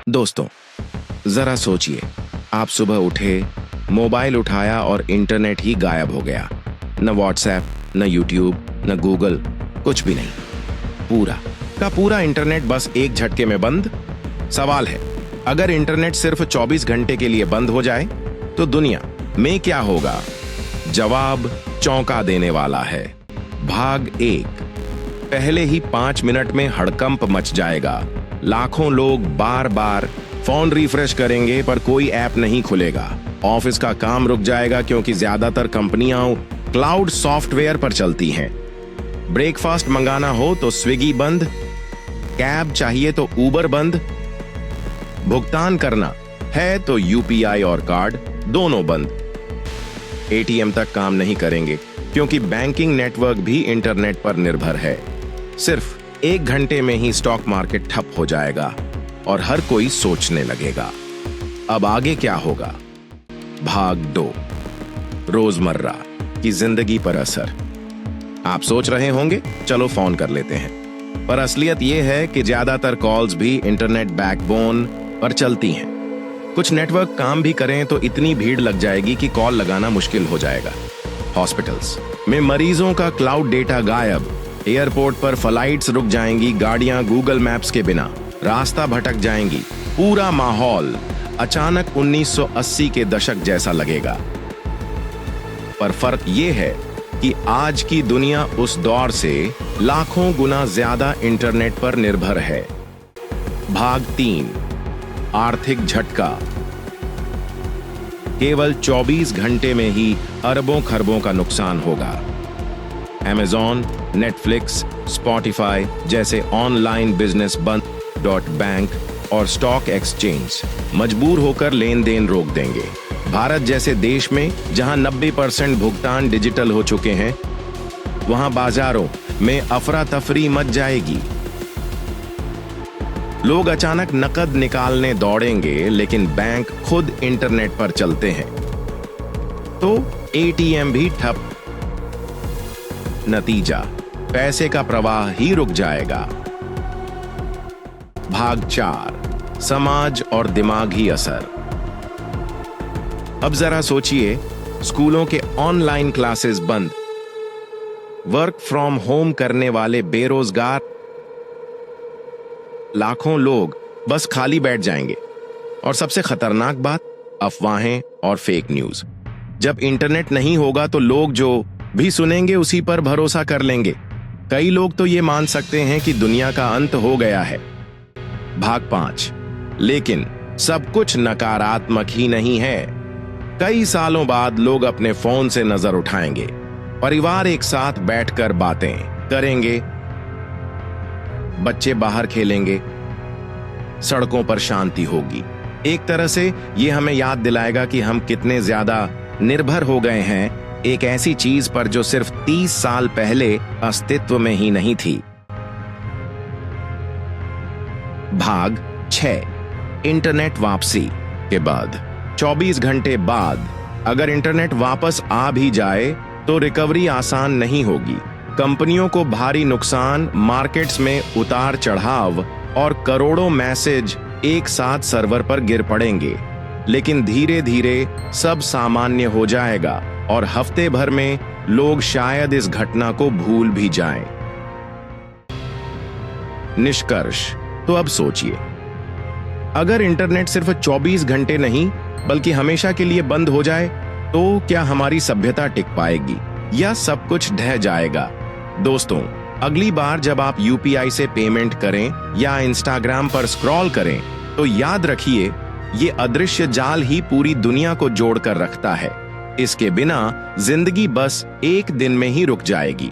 दोस्तों, जरा सोचिए, आप सुबह उठे, मोबाइल उठाया और इंटरनेट ही गायब हो गया। न व्हाट्सएप, न यूट्यूब, न गूगल, कुछ भी नहीं। पूरा का पूरा इंटरनेट बस एक झटके में बंद। सवाल है, अगर इंटरनेट सिर्फ 24 घंटे के लिए बंद हो जाए तो दुनिया में क्या होगा? जवाब चौंका देने वाला है। भाग 1। पहले ही 5 मिनट में हड़कंप मच जाएगा। लाखों लोग बार बार फोन रिफ्रेश करेंगे पर कोई ऐप नहीं खुलेगा। ऑफिस का काम रुक जाएगा क्योंकि ज्यादातर कंपनियां क्लाउड सॉफ्टवेयर पर चलती हैं। ब्रेकफास्ट मंगाना हो तो स्विगी बंद, कैब चाहिए तो उबर बंद, भुगतान करना है तो यूपीआई और कार्ड दोनों बंद। एटीएम तक काम नहीं करेंगे क्योंकि बैंकिंग नेटवर्क भी इंटरनेट पर निर्भर है। सिर्फ 1 घंटे में ही स्टॉक मार्केट ठप हो जाएगा और हर कोई सोचने लगेगा, अब आगे क्या होगा? भाग 2। रोजमर्रा की जिंदगी पर असर। आप सोच रहे होंगे, चलो फोन कर लेते हैं, पर असलियत यह है कि ज्यादातर कॉल्स भी इंटरनेट बैकबोन पर चलती हैं। कुछ नेटवर्क काम भी करें तो इतनी भीड़ लग जाएगी कि कॉल लगाना मुश्किल हो जाएगा। हॉस्पिटल्स में मरीजों का क्लाउड डेटा गायब, एयरपोर्ट पर फ्लाइट्स रुक जाएंगी, गाड़ियां गूगल मैप्स के बिना रास्ता भटक जाएंगी। पूरा माहौल अचानक 1980 के दशक जैसा लगेगा। पर फर्क यह है कि आज की दुनिया उस दौर से लाखों गुना ज्यादा इंटरनेट पर निर्भर है। भाग 3। आर्थिक झटका। केवल 24 घंटे में ही अरबों खरबों का नुकसान होगा। Amazon, नेटफ्लिक्स, स्पॉटिफाई जैसे ऑनलाइन बिजनेस बंद, बैंक और स्टॉक एक्सचेंज मजबूर होकर लेन देन रोक देंगे। भारत जैसे देश में जहां 90% भुगतान डिजिटल हो चुके हैं, वहां बाजारों में अफरा तफरी मच जाएगी। लोग अचानक नकद निकालने दौड़ेंगे, लेकिन बैंक खुद इंटरनेट पर चलते हैं तो एटीएम भी ठप। नतीजा, पैसे का प्रवाह ही रुक जाएगा। भाग 4। समाज और दिमागी असर। अब जरा सोचिए, स्कूलों के ऑनलाइन क्लासेस बंद, वर्क फ्रॉम होम करने वाले बेरोजगार लाखों लोग बस खाली बैठ जाएंगे। और सबसे खतरनाक बात, अफवाहें और फेक न्यूज। जब इंटरनेट नहीं होगा तो लोग जो भी सुनेंगे उसी पर भरोसा कर लेंगे। कई लोग तो ये मान सकते हैं कि दुनिया का अंत हो गया है। भाग 5। लेकिन सब कुछ नकारात्मक ही नहीं है। कई सालों बाद लोग अपने फोन से नजर उठाएंगे, परिवार एक साथ बैठकर बातें करेंगे, बच्चे बाहर खेलेंगे, सड़कों पर शांति होगी। एक तरह से ये हमें याद दिलाएगा कि हम कितने ज्यादा निर्भर हो गए हैं एक ऐसी चीज पर जो सिर्फ 30 साल पहले अस्तित्व में ही नहीं थी। भाग 6। इंटरनेट वापसी के बाद 24 घंटे बाद अगर इंटरनेट वापस आ भी जाए तो रिकवरी आसान नहीं होगी। कंपनियों को भारी नुकसान, मार्केट्स में उतार चढ़ाव और करोड़ों मैसेज एक साथ सर्वर पर गिर पड़ेंगे। लेकिन धीरे धीरे सब सामान्य हो जाएगा और हफ्ते भर में लोग शायद इस घटना को भूल भी जाएं। निष्कर्ष, तो अब सोचिए, अगर इंटरनेट सिर्फ 24 घंटे नहीं बल्कि हमेशा के लिए बंद हो जाए तो क्या हमारी सभ्यता टिक पाएगी या सब कुछ ढह जाएगा? दोस्तों, अगली बार जब आप यूपीआई से पेमेंट करें या इंस्टाग्राम पर स्क्रॉल करें तो याद रखिए, ये अदृश्य जाल ही पूरी दुनिया को जोड़कर रखता है। इसके बिना जिंदगी बस एक दिन में ही रुक जाएगी।